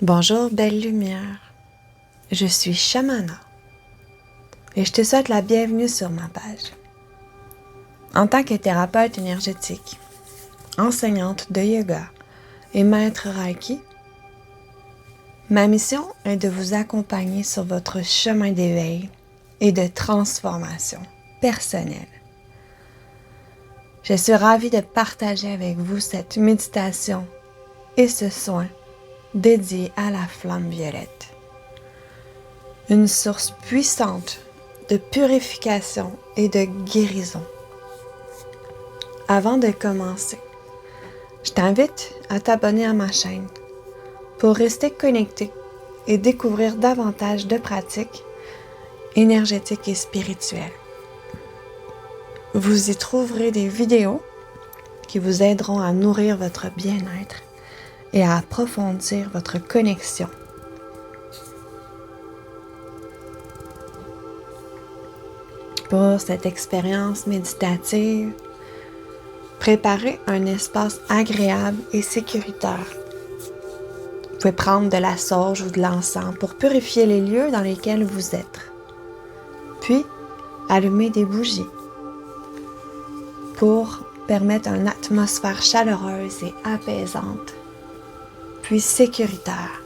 Bonjour belle lumière, je suis Shamana et je te souhaite la bienvenue sur ma page. En tant que thérapeute énergétique, enseignante de yoga et maître Reiki, ma mission est de vous accompagner sur votre chemin d'éveil et de transformation personnelle. Je suis ravie de partager avec vous cette méditation et ce soin dédié à la flamme violette. Une source puissante de purification et de guérison. Avant de commencer, je t'invite à t'abonner à ma chaîne pour rester connecté et découvrir davantage de pratiques énergétiques et spirituelles. Vous y trouverez des vidéos qui vous aideront à nourrir votre bien-être et à approfondir votre connexion. Pour cette expérience méditative, préparez un espace agréable et sécuritaire. Vous pouvez prendre de la sauge ou de l'encens pour purifier les lieux dans lesquels vous êtes. Puis, allumez des bougies pour permettre une atmosphère chaleureuse et apaisante, puis sécuritaire.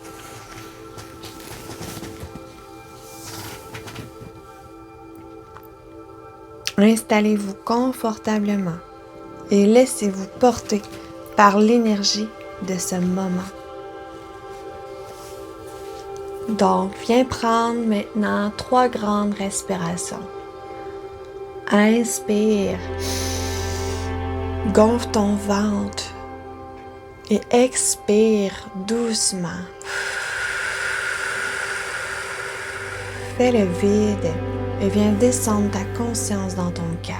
Installez-vous confortablement et laissez-vous porter par l'énergie de ce moment. Donc, viens prendre maintenant 3 grandes respirations. Inspire, gonfle ton ventre et expire doucement. Fais le vide et viens descendre ta conscience dans ton cœur.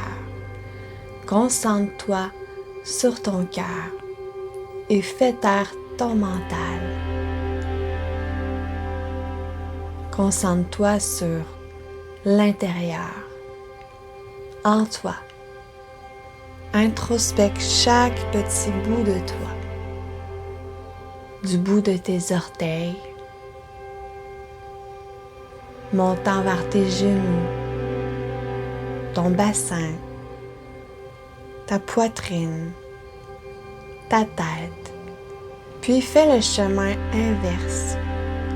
Concentre-toi sur ton cœur et fais taire ton mental. Concentre-toi sur l'intérieur, en toi. Introspecte chaque petit bout de toi, du bout de tes orteils, montant vers tes genoux, ton bassin, ta poitrine, ta tête, puis fais le chemin inverse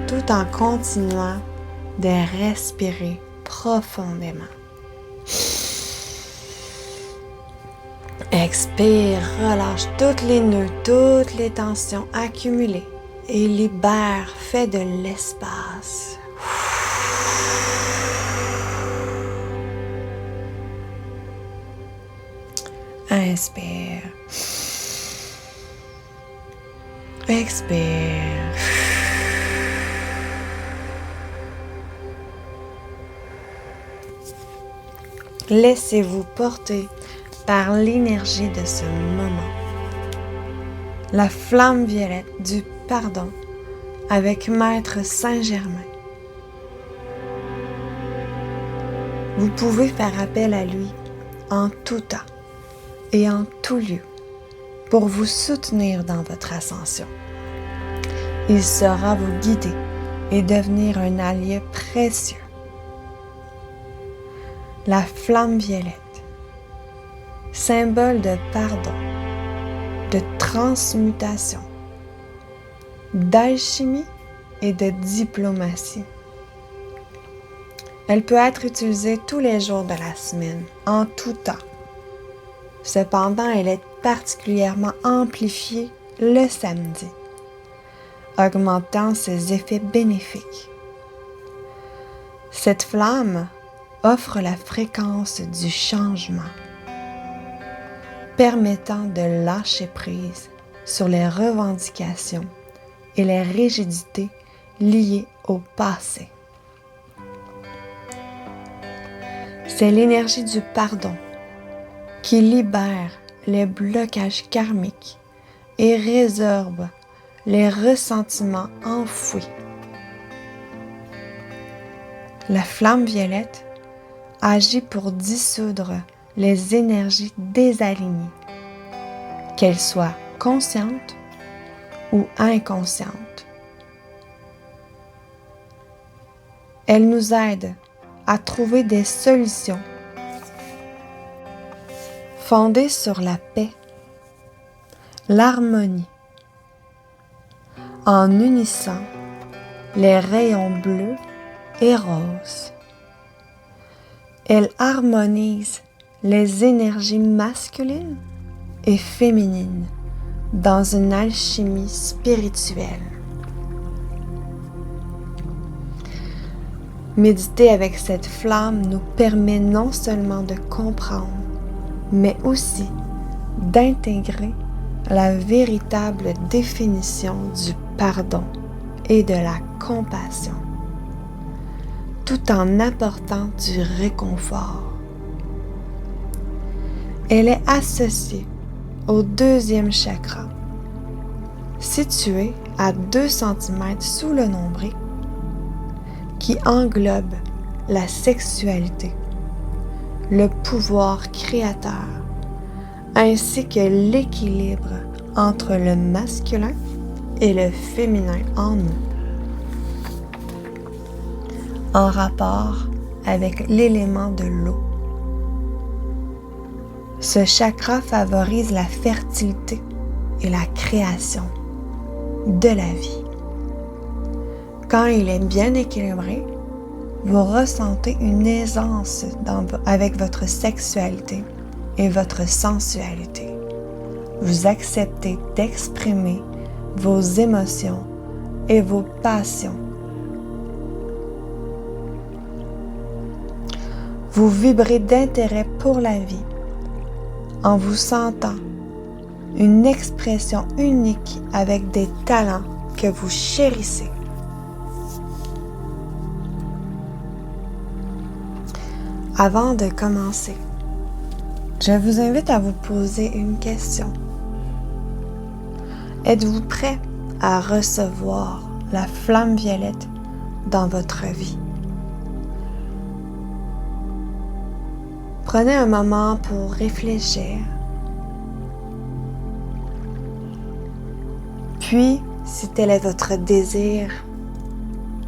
tout en continuant de respirer profondément. Expire, relâche toutes les nœuds, toutes les tensions accumulées et libère, fais de l'espace. Inspire. Expire. Laissez-vous porter par l'énergie de ce moment. La flamme violette du pardon avec Maître Saint-Germain. Vous pouvez faire appel à lui en tout temps et en tout lieu pour vous soutenir dans votre ascension. Il saura vous guider et devenir un allié précieux. La flamme violette, symbole de pardon, de transmutation, d'alchimie et de diplomatie. Elle peut être utilisée tous les jours de la semaine, en tout temps. Cependant, elle est particulièrement amplifiée le samedi, augmentant ses effets bénéfiques. Cette flamme offre la fréquence du changement, permettant de lâcher prise sur les revendications et les rigidités liées au passé. C'est l'énergie du pardon qui libère les blocages karmiques et résorbe les ressentiments enfouis. La flamme violette agit pour dissoudre les énergies désalignées, qu'elles soient conscientes ou inconscientes. Elle nous aide à trouver des solutions fondées sur la paix, l'harmonie, en unissant les rayons bleus et roses. Elle harmonise les énergies masculines et féminines dans une alchimie spirituelle. Méditer avec cette flamme nous permet non seulement de comprendre, mais aussi d'intégrer la véritable définition du pardon et de la compassion, tout en apportant du réconfort. Elle est associée au deuxième chakra, situé à 2 cm sous le nombril, qui englobe la sexualité, le pouvoir créateur, ainsi que l'équilibre entre le masculin et le féminin en nous, en rapport avec l'élément de l'eau. Ce chakra favorise la fertilité et la création de la vie. Quand il est bien équilibré, vous ressentez une aisance avec votre sexualité et votre sensualité. Vous acceptez d'exprimer vos émotions et vos passions. Vous vibrez d'intérêt pour la vie en vous sentant une expression unique avec des talents que vous chérissez. Avant de commencer, je vous invite à vous poser une question. Êtes-vous prêt à recevoir la flamme violette dans votre vie? Prenez un moment pour réfléchir. Puis, si tel est votre désir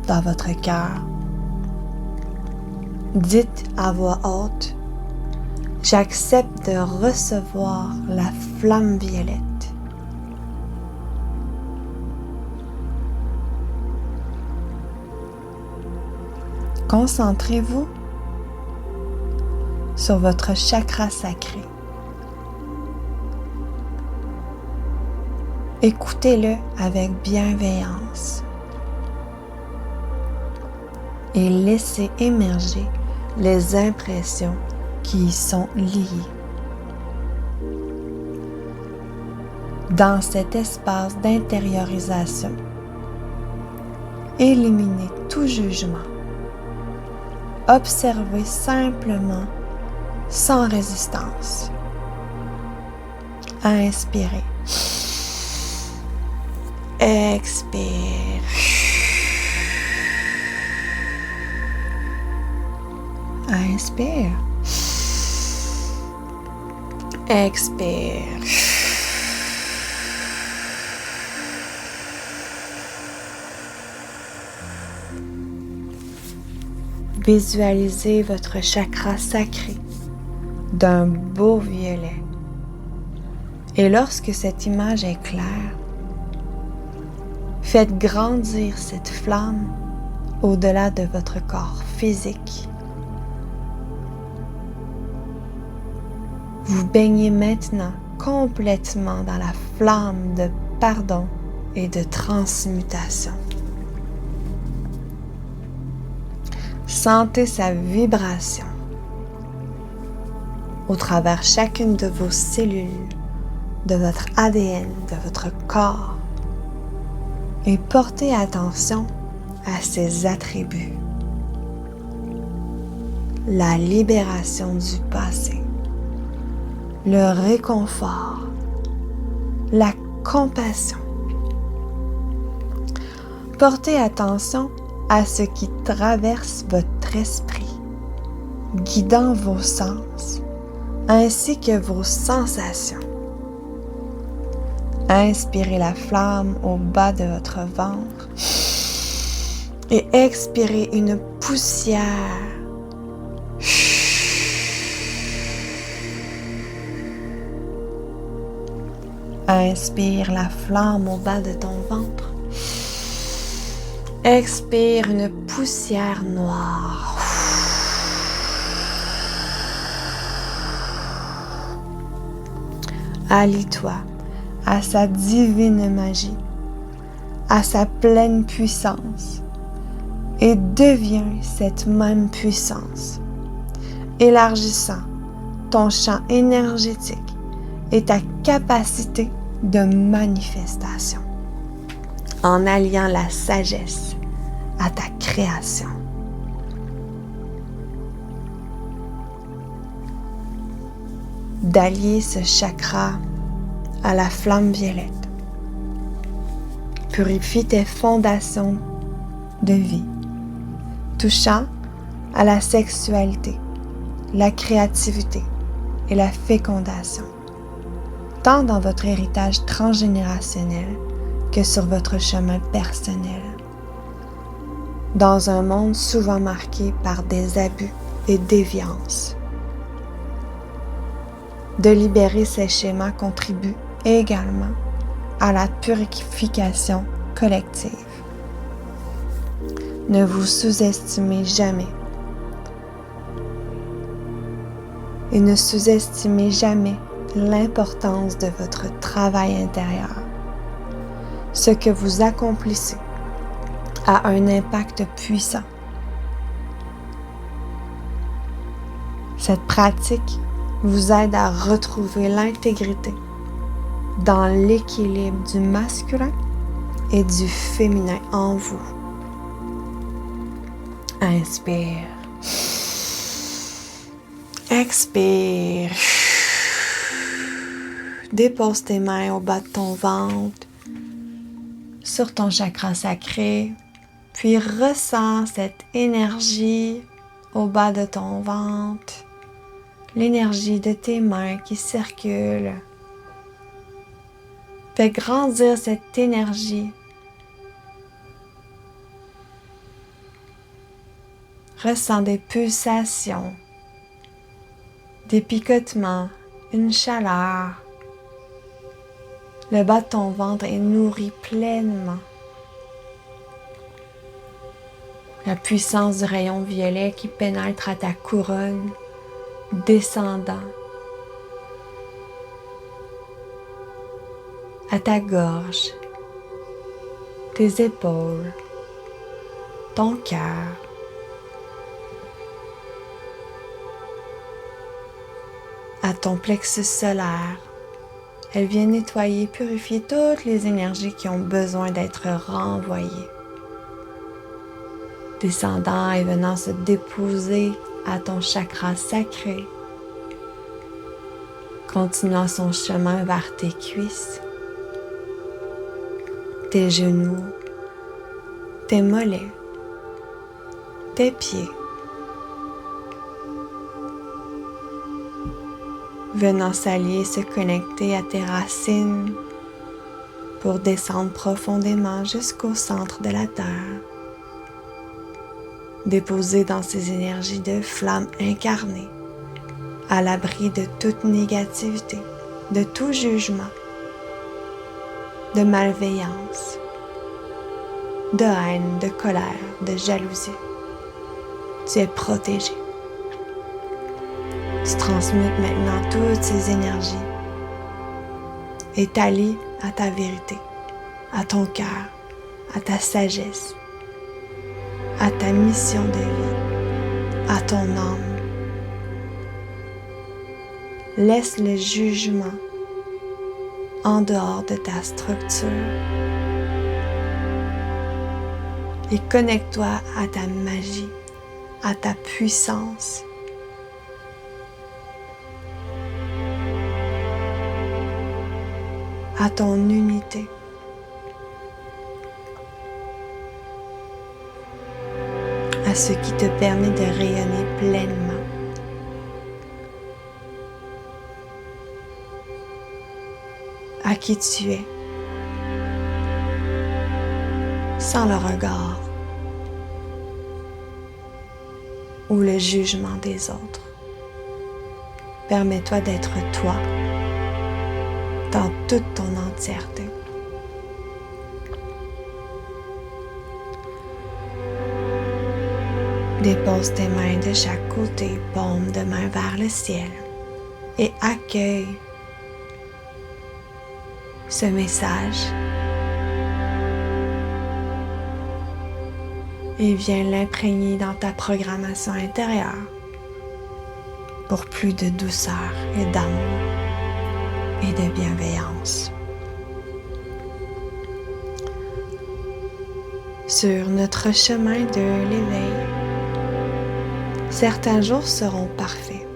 dans votre cœur, dites à voix haute: j'accepte de recevoir la flamme violette. Concentrez-vous sur votre chakra sacré. Écoutez-le avec bienveillance et laissez émerger les impressions qui y sont liées. Dans cet espace d'intériorisation, éliminez tout jugement. Observez simplement, sans résistance. Inspirez. Expire. Inspire. Expire. Visualisez votre chakra sacré d'un beau violet. Et lorsque cette image est claire, faites grandir cette flamme au-delà de votre corps physique. Vous baignez maintenant complètement dans la flamme de pardon et de transmutation. Sentez sa vibration au travers chacune de vos cellules, de votre ADN, de votre corps, et portez attention à ses attributs. La libération du passé, le réconfort, la compassion. Portez attention à ce qui traverse votre esprit, guidant vos sens ainsi que vos sensations. Inspirez la flamme au bas de votre ventre Et expirez une poussière. Inspire la flamme au bas de ton ventre. Expire une poussière noire. Allie-toi à sa divine magie, à sa pleine puissance et deviens cette même puissance, élargissant ton champ énergétique et ta capacité de manifestation, en alliant la sagesse à ta création. D'allier ce chakra à la flamme violette purifie tes fondations de vie, touchant à la sexualité, la créativité et la fécondation, tant dans votre héritage transgénérationnel que sur votre chemin personnel. Dans un monde souvent marqué par des abus et déviances. De libérer ces schémas contribue également à la purification collective. Ne vous sous-estimez jamais et ne sous-estimez jamais l'importance de votre travail intérieur. Ce que vous accomplissez a un impact puissant. Cette pratique vous aide à retrouver l'intégrité dans l'équilibre du masculin et du féminin en vous. Inspire. Expire. Dépose tes mains au bas de ton ventre, sur ton chakra sacré, puis ressens cette énergie au bas de ton ventre, l'énergie de tes mains qui circule. Fais grandir cette énergie. Ressens des pulsations, des picotements, une chaleur. Le bas de ton ventre est nourri pleinement. La puissance du rayon violet qui pénètre à ta couronne, descendant à ta gorge, tes épaules, ton cœur. À ton plexus solaire. Elle vient nettoyer, purifier toutes les énergies qui ont besoin d'être renvoyées. Descendant et venant se déposer à ton chakra sacré. Continuant son chemin vers tes cuisses, tes genoux, tes mollets, tes pieds. Venant s'allier, se connecter à tes racines pour descendre profondément jusqu'au centre de la Terre. Déposer dans ces énergies de flamme incarnée, à l'abri de toute négativité, de tout jugement, de malveillance, de haine, de colère, de jalousie. Tu es protégé. Tu transmutes maintenant toutes ces énergies et t'allies à ta vérité, à ton cœur, à ta sagesse, à ta mission de vie, à ton âme. Laisse le jugement en dehors de ta structure et connecte-toi à ta magie, à ta puissance. À ton unité. À ce qui te permet de rayonner pleinement. À qui tu es, sans le regard ou le jugement des autres. Permets-toi d'être toi dans toute ton entièreté. Dépose tes mains de chaque côté, paume de main vers le ciel et accueille ce message et viens l'imprégner dans ta programmation intérieure pour plus de douceur et d'amour et de bienveillance. Sur notre chemin de l'éveil, certains jours seront parfaits,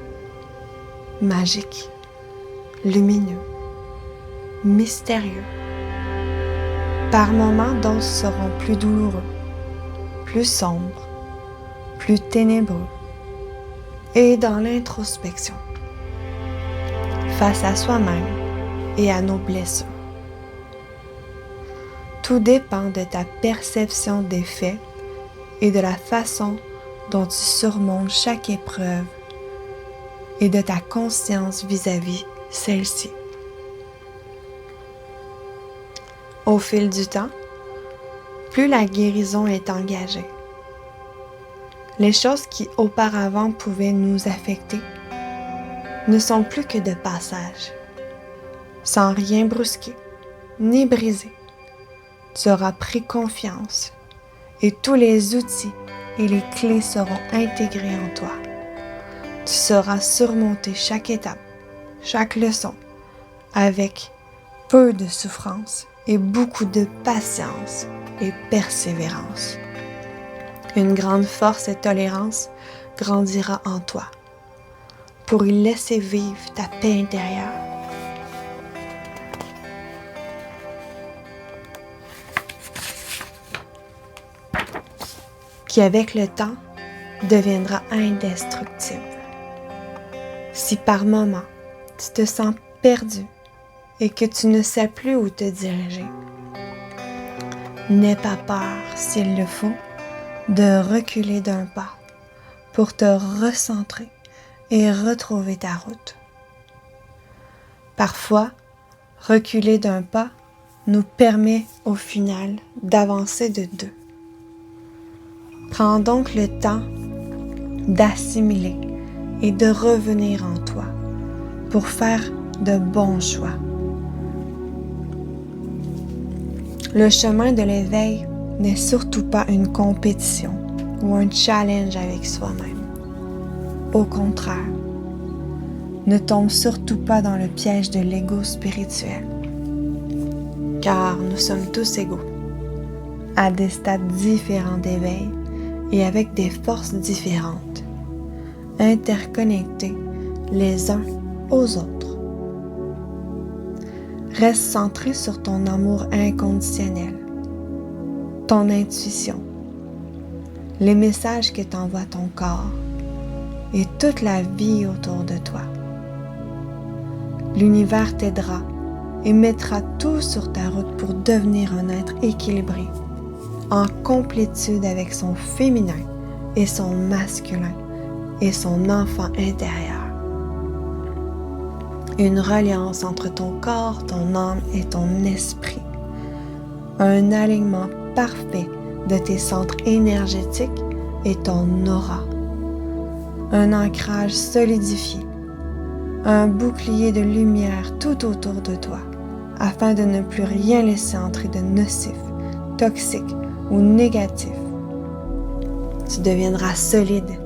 magiques, lumineux, mystérieux. Par moments, d'autres seront plus douloureux, plus sombres, plus ténébreux et dans l'introspection, face à soi-même et à nos blessures. Tout dépend de ta perception des faits et de la façon dont tu surmontes chaque épreuve et de ta conscience vis-à-vis celle-ci. Au fil du temps, plus la guérison est engagée, les choses qui auparavant pouvaient nous affecter ne sont plus que de passage, sans rien brusquer ni briser. Tu auras pris confiance et tous les outils et les clés seront intégrés en toi. Tu sauras surmonter chaque étape, chaque leçon, avec peu de souffrance et beaucoup de patience et persévérance. Une grande force et tolérance grandira en toi pour y laisser vivre ta paix intérieure. Qui avec le temps deviendra indestructible. Si par moment tu te sens perdu et que tu ne sais plus où te diriger, n'aie pas peur, s'il le faut, de reculer d'un pas pour te recentrer et retrouver ta route. Parfois, reculer d'un pas nous permet au final d'avancer de deux. Prends donc le temps d'assimiler et de revenir en toi pour faire de bons choix. Le chemin de l'éveil n'est surtout pas une compétition ou un challenge avec soi-même. Au contraire, ne tombe surtout pas dans le piège de l'ego spirituel, car nous sommes tous égaux, à des stades différents d'éveil et avec des forces différentes, interconnectés les uns aux autres. Reste centré sur ton amour inconditionnel, ton intuition, les messages que t'envoie ton corps et toute la vie autour de toi. L'univers t'aidera et mettra tout sur ta route pour devenir un être équilibré, en complétude avec son féminin et son masculin et son enfant intérieur. Une reliance entre ton corps, ton âme et ton esprit. Un alignement parfait de tes centres énergétiques et ton aura. Un ancrage solidifié. Un bouclier de lumière tout autour de toi, afin de ne plus rien laisser entrer de nocif, toxique ou négatif. Tu deviendras solide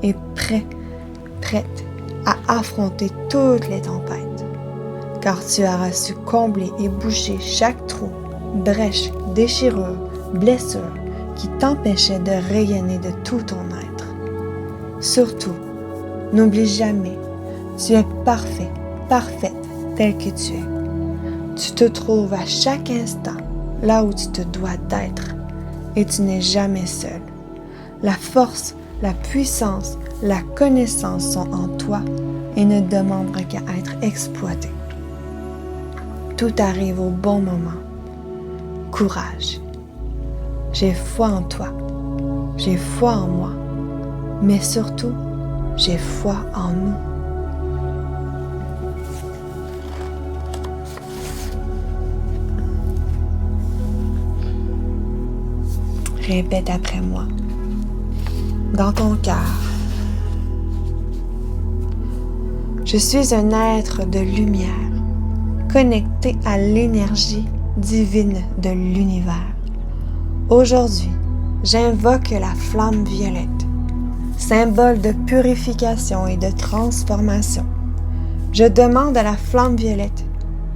et prête à affronter toutes les tempêtes, car tu auras su combler et boucher chaque trou, brèche, déchirure, blessure qui t'empêchait de rayonner de tout ton être. Surtout, n'oublie jamais, tu es parfait, parfaite tel que tu es. Tu te trouves à chaque instant là où tu te dois d'être et tu n'es jamais seul. La force, la puissance, la connaissance sont en toi et ne demandent qu'à être exploitées. Tout arrive au bon moment. Courage. J'ai foi en toi. J'ai foi en moi. mais surtout, j'ai foi en nous. Répète après moi, dans ton cœur. Je suis un être de lumière, connecté à l'énergie divine de l'univers. Aujourd'hui, j'invoque la flamme violette, symbole de purification et de transformation. Je demande à la flamme violette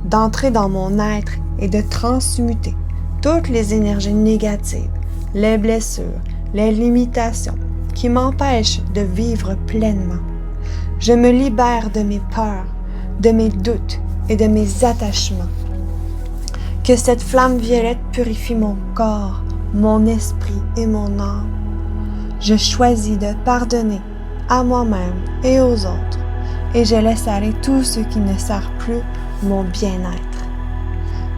d'entrer dans mon être et de transmuter toutes les énergies négatives, les blessures, les limitations qui m'empêchent de vivre pleinement. Je me libère de mes peurs, de mes doutes et de mes attachements. Que cette flamme violette purifie mon corps, mon esprit et mon âme. Je choisis de pardonner à moi-même et aux autres et je laisse aller tout ce qui ne sert plus mon bien-être.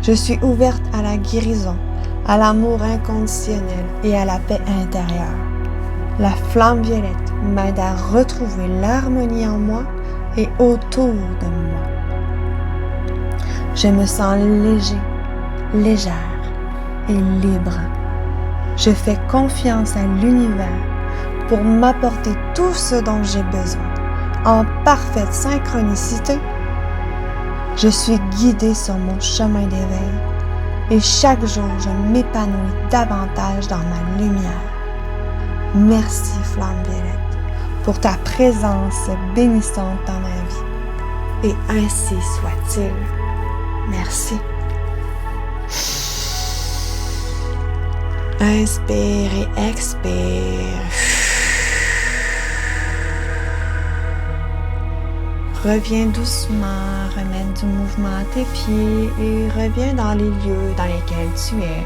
Je suis ouverte à la guérison, à l'amour inconditionnel et à la paix intérieure. La flamme violette m'aide à retrouver l'harmonie en moi et autour de moi. Je me sens léger, légère et libre. Je fais confiance à l'univers pour m'apporter tout ce dont j'ai besoin, en parfaite synchronicité. Je suis guidée sur mon chemin d'éveil et chaque jour je m'épanouis davantage dans ma lumière. Merci flamme violette pour ta présence bénissante dans ma vie et ainsi soit-il. Merci. Inspire et expire. Reviens doucement, remets du mouvement à tes pieds et reviens dans les lieux dans lesquels tu es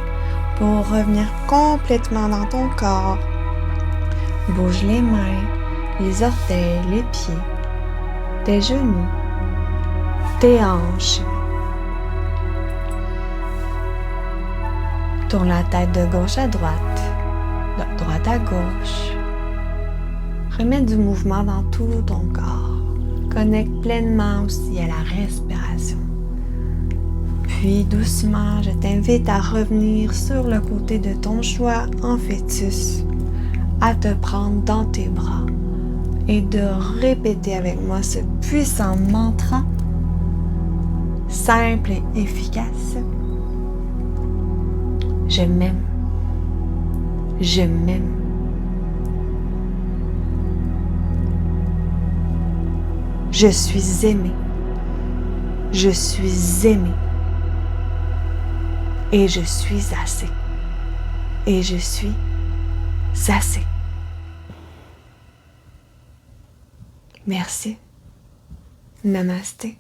pour revenir complètement dans ton corps. Bouge les mains, les orteils, les pieds, tes genoux, tes hanches. Tourne la tête de gauche à droite, de droite à gauche. Remets du mouvement dans tout ton corps. Connecte pleinement aussi à la respiration. Puis doucement, je t'invite à revenir sur le côté de ton choix en fœtus, à te prendre dans tes bras et de répéter avec moi ce puissant mantra, simple et efficace. Je m'aime. Je m'aime. Je suis aimé. Je suis aimé. Et je suis assez. Et je suis assez. Merci. Namasté.